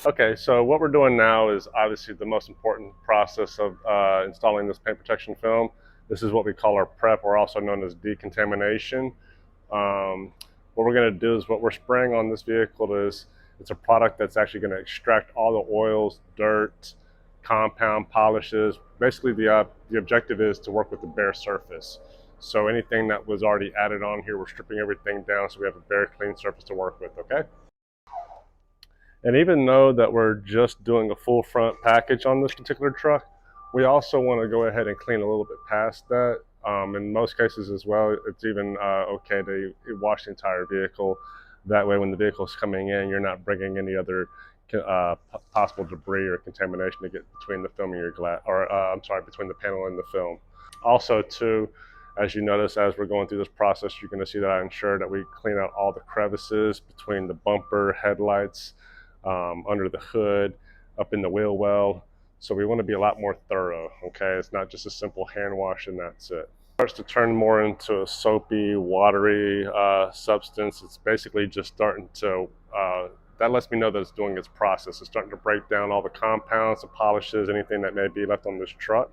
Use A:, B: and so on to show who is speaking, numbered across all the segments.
A: Okay, so what we're doing now is obviously the most important process of installing this paint protection film. This is what we call our prep, or also known as decontamination. What we're going to do is what we're spraying on this vehicle is it's a product that's actually going to extract all the oils, dirt, compound, polishes. Basically, the objective is to work with the bare surface. So anything that was already added on here, we're stripping everything down so we have a bare, clean surface to work with, okay? And even though that we're just doing a full front package on this particular truck, we also want to go ahead and clean a little bit past that. In most cases as well, it's even okay to wash the entire vehicle. That way when the vehicle's coming in, you're not bringing any other possible debris or contamination to get between the film and your glass, or I'm sorry, between the panel and the film. Also too, as you notice, as we're going through this process, you're going to see that I ensure that we clean out all the crevices between the bumper, headlights, under the hood, up in the wheel well. So we want to be a lot more thorough, okay? It's not just a simple hand wash and that's it. It starts to turn more into a soapy, watery substance. It's basically just starting to, that lets me know that it's doing its process. It's starting to break down all the compounds, the polishes, anything that may be left on this truck.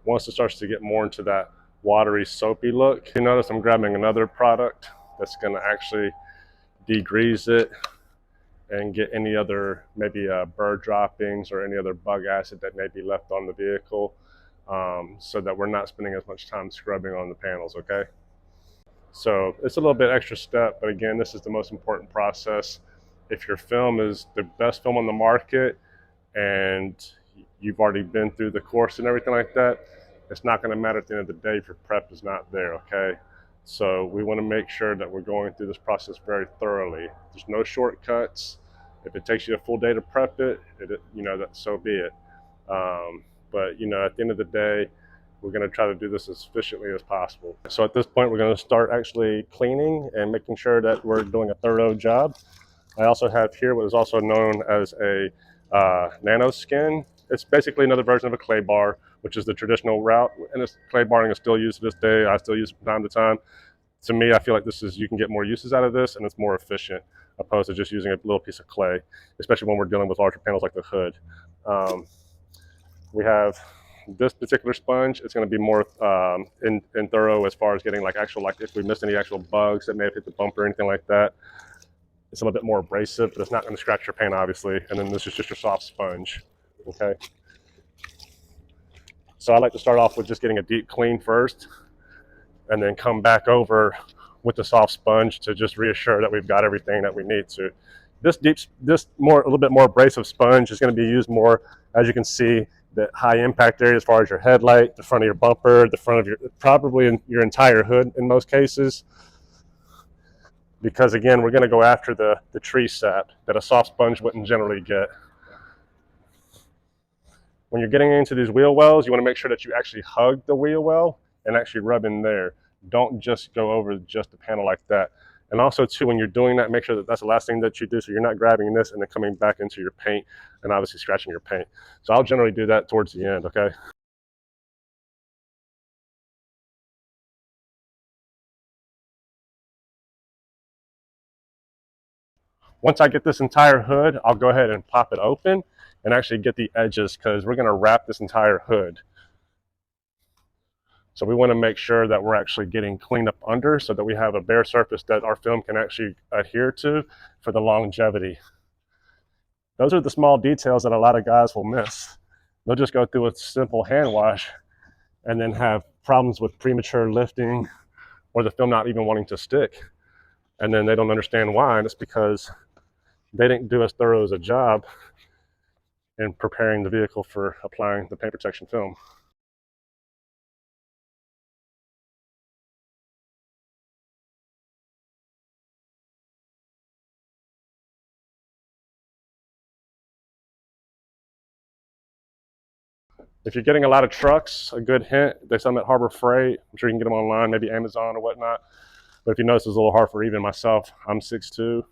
A: Once it starts to get more into that watery, soapy look, you notice I'm grabbing another product that's gonna actually degrease it and get any other maybe bird droppings or any other bug acid that may be left on the vehicle, so that we're not spending as much time scrubbing on the panels, okay? So it's a little bit extra step, but again, this is the most important process. If your film is the best film on the market and you've already been through the course and everything like that, it's not gonna matter at the end of the day if your prep is not there, okay? So we wanna make sure that we're going through this process very thoroughly. There's no shortcuts. If it takes you a full day to prep it, that so be it. But at the end of the day, we're going to try to do this as efficiently as possible. So at this point, we're going to start actually cleaning and making sure that we're doing a thorough job. I also have here what is also known as a nano skin. It's basically another version of a clay bar, which is the traditional route. And this clay barring is still used to this day. I still use it from time to time. To me, I feel like you can get more uses out of this and it's more efficient opposed to just using a little piece of clay, especially when we're dealing with larger panels like the hood. We have this particular sponge. It's going to be more in thorough as far as getting like if we missed any actual bugs that may have hit the bumper or anything like that. It's a little bit more abrasive, but it's not going to scratch your paint, obviously. And then this is just your soft sponge, okay? So I like to start off with just getting a deep clean first, and then come back over with the soft sponge to just reassure that we've got everything that we need to. A little bit more abrasive sponge is going to be used more, as you can see, the high impact area as far as your headlight, the front of your bumper, the front of probably your entire hood in most cases. Because again, we're going to go after the tree sap that a soft sponge wouldn't generally get. When you're getting into these wheel wells, you want to make sure that you actually hug the wheel well and actually rub in there. Don't just go over just the panel like that. And also too, when you're doing that, make sure that that's the last thing that you do, so you're not grabbing this and then coming back into your paint and obviously scratching your paint. So I'll generally do that towards the end, okay? Once I get this entire hood, I'll go ahead and pop it open and actually get the edges, because we're gonna wrap this entire hood. So we want to make sure that we're actually getting cleaned up under so that we have a bare surface that our film can actually adhere to for the longevity. Those are the small details that a lot of guys will miss. They'll just go through a simple hand wash and then have problems with premature lifting or the film not even wanting to stick. And then they don't understand why, and it's because they didn't do as thorough as a job in preparing the vehicle for applying the paint protection film. If you're getting a lot of trucks, a good hint, they sell them at Harbor Freight. I'm sure you can get them online, maybe Amazon or whatnot. But if you notice, it's a little hard for even myself. I'm 6'2", to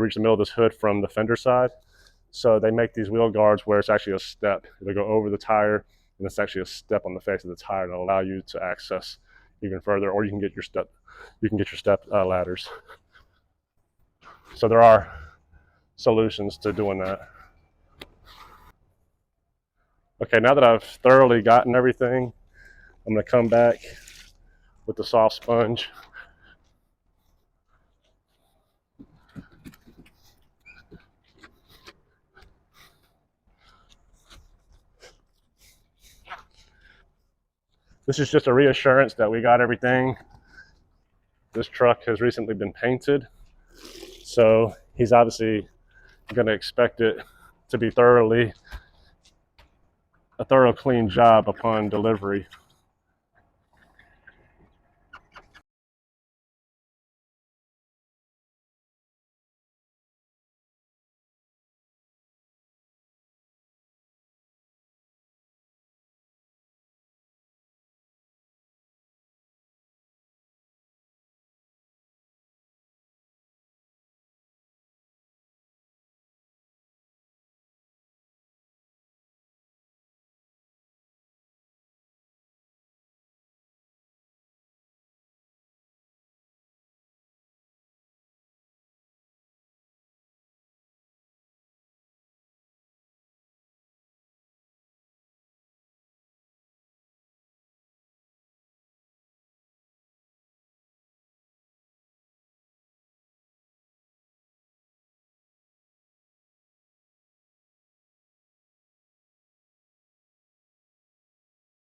A: reach the middle of this hood from the fender side. So they make these wheel guards where it's actually a step. They go over the tire, and it's actually a step on the face of the tire to allow you to access even further, or you can get your step ladders. So there are solutions to doing that. Okay, now that I've thoroughly gotten everything, I'm going to come back with the soft sponge. This is just a reassurance that we got everything. This truck has recently been painted, so he's obviously going to expect it to be a thorough clean job upon delivery.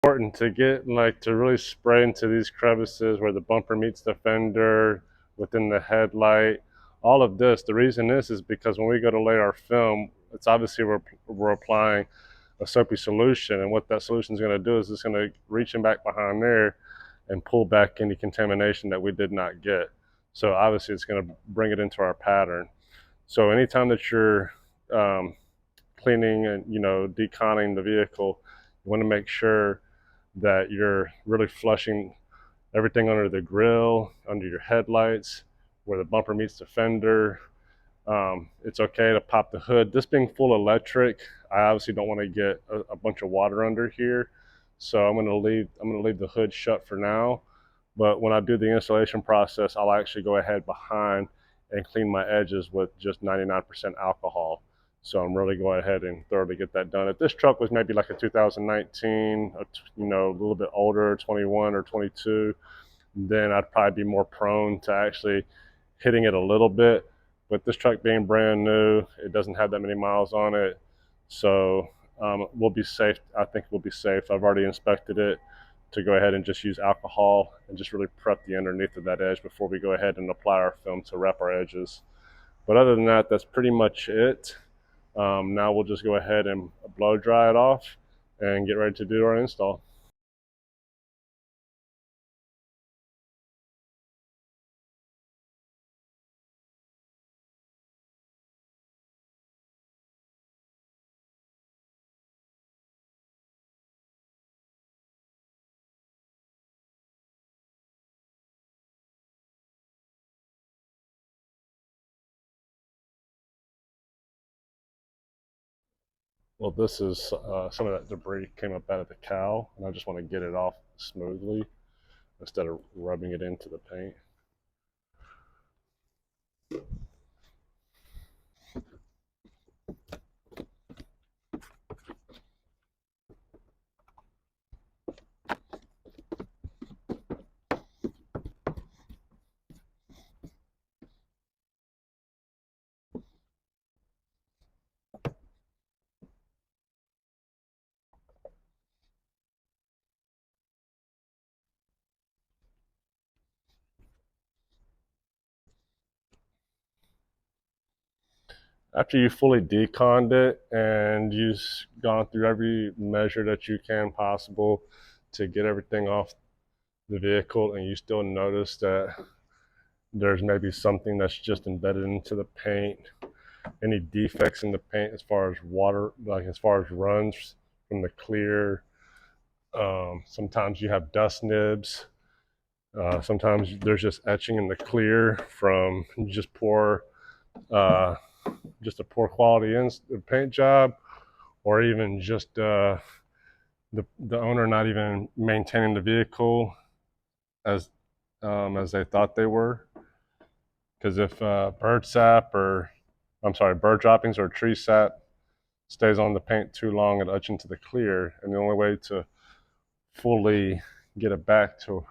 A: Important to get to really spray into these crevices where the bumper meets the fender, within the headlight. All of this, the reason is because when we go to lay our film, it's obviously we're applying a soapy solution, and what that solution is going to do is it's going to reach in back behind there and pull back any contamination that we did not get. So obviously it's going to bring it into our pattern. So anytime that you're cleaning and deconning the vehicle, you want to make sure that you're really flushing everything under the grill, under your headlights, where the bumper meets the fender. It's okay to pop the hood. This being full electric, I obviously don't want to get a bunch of water under here, so I'm going to leave the hood shut for now. But when I do the installation process, I'll actually go ahead behind and clean my edges with just 99% alcohol. So I'm really going ahead and thoroughly get that done. If this truck was maybe like a 2019, a little bit older, 21 or 22, then I'd probably be more prone to actually hitting it a little bit. But this truck being brand new, it doesn't have that many miles on it. So we'll be safe. I think we'll be safe. I've already inspected it to go ahead and just use alcohol and just really prep the underneath of that edge before we go ahead and apply our film to wrap our edges. But other than that, that's pretty much it. Now we'll just go ahead and blow dry it off and get ready to do our install. Well, this is some of that debris came up out of the cowl, and I just want to get it off smoothly instead of rubbing it into the paint. After you fully deconned it and you've gone through every measure that you can possible to get everything off the vehicle, and you still notice that there's maybe something that's just embedded into the paint, any defects in the paint as far as water, like as far as runs from the clear. Sometimes you have dust nibs. Sometimes there's just etching in the clear from uh, just a poor quality paint job, or even just the owner not even maintaining the vehicle as as they thought they were. Because if bird droppings or tree sap stays on the paint too long, it'll etch into the clear. And the only way to fully get it back to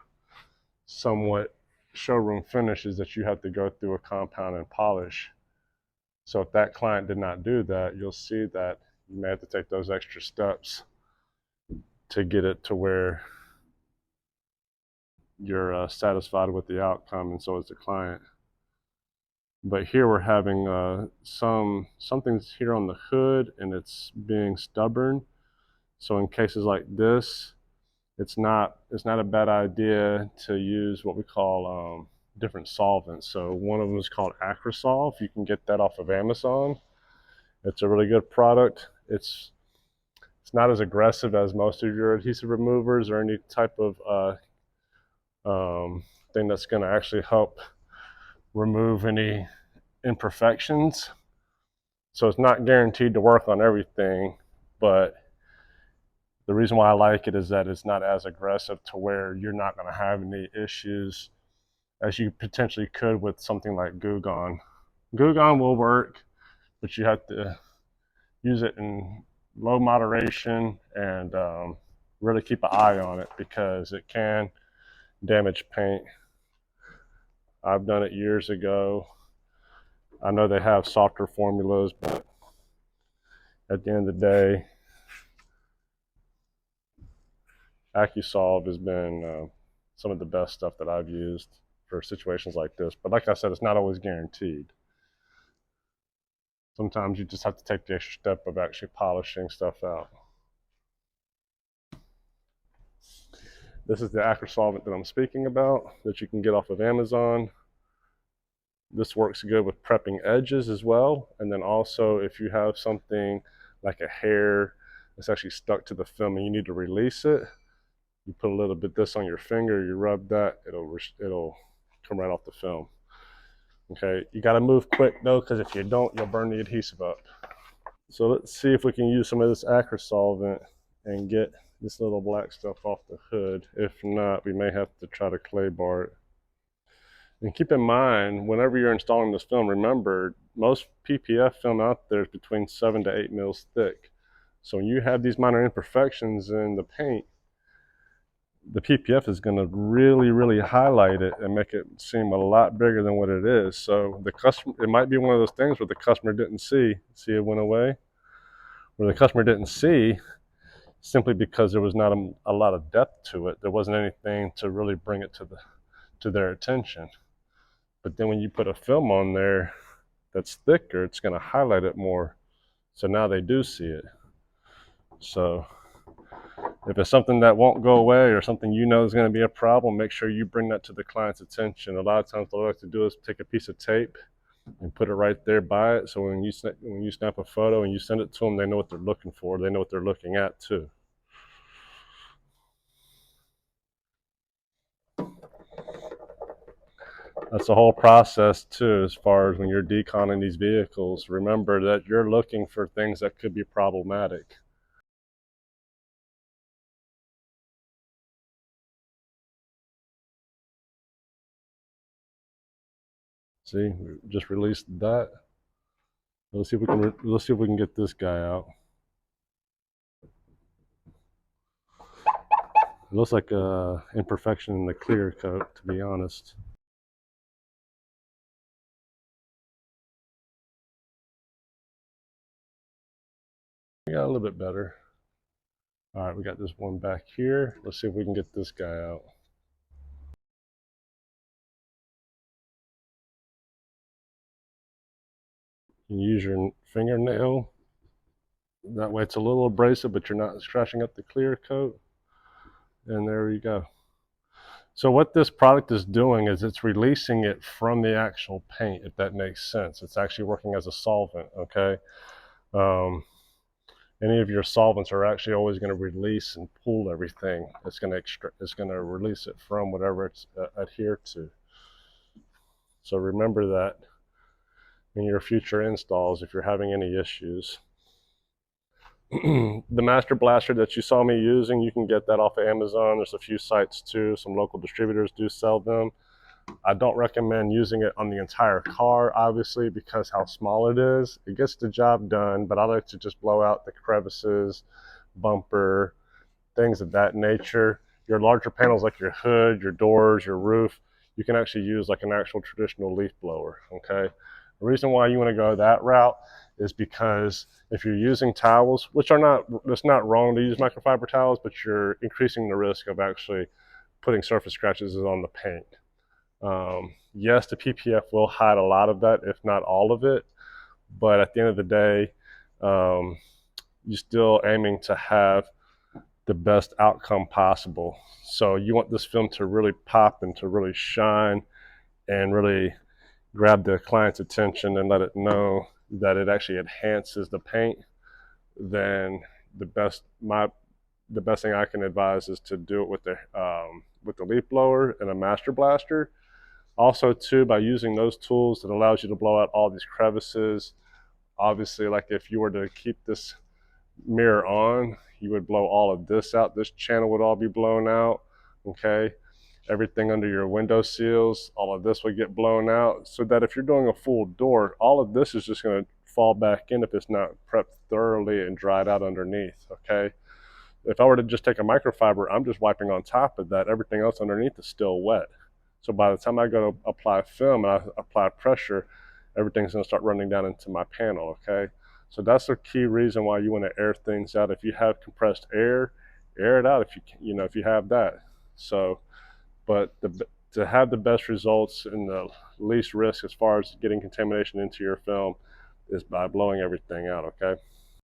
A: somewhat showroom finish is that you have to go through a compound and polish. So if that client did not do that, you'll see that you may have to take those extra steps to get it to where you're satisfied with the outcome, and so is the client. But here we're having something's here on the hood and it's being stubborn. So in cases like this, it's not a bad idea to use what we call different solvents. So one of them is called Acrysolve. You can get that off of Amazon. It's a really good product. It's not as aggressive as most of your adhesive removers or any type of thing that's going to actually help remove any imperfections. So it's not guaranteed to work on everything, but the reason why I like it is that it's not as aggressive to where you're not going to have any issues as you potentially could with something like Goo Gone. Goo Gone will work, but you have to use it in low moderation and really keep an eye on it because it can damage paint. I've done it years ago. I know they have softer formulas, but at the end of the day, Acrysolve has been some of the best stuff that I've used for situations like this. But like I said, it's not always guaranteed. Sometimes you just have to take the extra step of actually polishing stuff out. This is the Acrysolvent that I'm speaking about that you can get off of Amazon. This works good with prepping edges as well. And then also if you have something like a hair that's actually stuck to the film and you need to release it, you put a little bit of this on your finger, you rub that, it'll come right off the film. Okay, you got to move quick though, because if you don't, you'll burn the adhesive up. So let's see if we can use some of this Acrysolvent and get this little black stuff off the hood. If not, we may have to try to clay bar it. And keep in mind, whenever you're installing this film, remember, most PPF film out there is between 7 to 8 mils thick. So when you have these minor imperfections in the paint, the PPF is going to really, really highlight it and make it seem a lot bigger than what it is. So the customer, it might be one of those things where the customer didn't see it went away, where the customer didn't see simply because there was not a lot of depth to it. There wasn't anything to really bring it to their attention. But then when you put a film on there that's thicker, it's going to highlight it more. So now they do see it. So if it's something that won't go away or something you know is going to be a problem, make sure you bring that to the client's attention. A lot of times what I like to do is take a piece of tape and put it right there by it. So when you snap a photo and you send it to them, they know what they're looking for. They know what they're looking at too. That's the whole process too, as far as when you're deconning these vehicles. Remember that you're looking for things that could be problematic. See, we just released that. Let's see if we can get this guy out. It looks like a imperfection in the clear coat, to be honest. We got a little bit better. All right, we got this one back here. Let's see if we can get this guy out. You can use your fingernail. That way it's a little abrasive, but you're not scratching up the clear coat. And there you go. So what this product is doing is it's releasing it from the actual paint, if that makes sense. It's actually working as a solvent, okay? Any of your solvents are actually always going to release and pull everything. It's going to release it from whatever it's adhered to. So remember that in your future installs if you're having any issues. The Master Blaster that you saw me using, you can get that off of Amazon. There's a few sites too. Some local distributors do sell them. I don't recommend using it on the entire car, obviously, because how small it is. It gets the job done, but I like to just blow out the crevices, bumper, things of that nature. Your larger panels like your hood, your doors, your roof, you can actually use like an actual traditional leaf blower, okay? The reason why you want to go that route is because if you're using towels, which are not, it's not wrong to use microfiber towels, but you're increasing the risk of actually putting surface scratches on the paint. Yes, the PPF will hide a lot of that, if not all of it, but at the end of the day, you're still aiming to have the best outcome possible. So you want this film to really pop and to really shine and really grab the client's attention and let it know that it actually enhances the paint. Then the best thing I can advise is to do it with the leaf blower and a master blaster. Also, too, by using those tools, it allows you to blow out all these crevices. Obviously, like if you were to keep this mirror on, you would blow all of this out. This channel would all be blown out, okay? Everything under your window seals, all of this would get blown out, so that if you're doing a full door, all of this is just going to fall back in if it's not prepped thoroughly and dried out underneath, okay? If I were to just take a microfiber, I'm just wiping on top of that. Everything else underneath is still wet. So by the time I go to apply film and I apply pressure, everything's going to start running down into my panel, okay? So that's a key reason why you want to air things out. If you have compressed air, air it out if if you have that. So, but to have the best results and the least risk as far as getting contamination into your film is by blowing everything out, okay?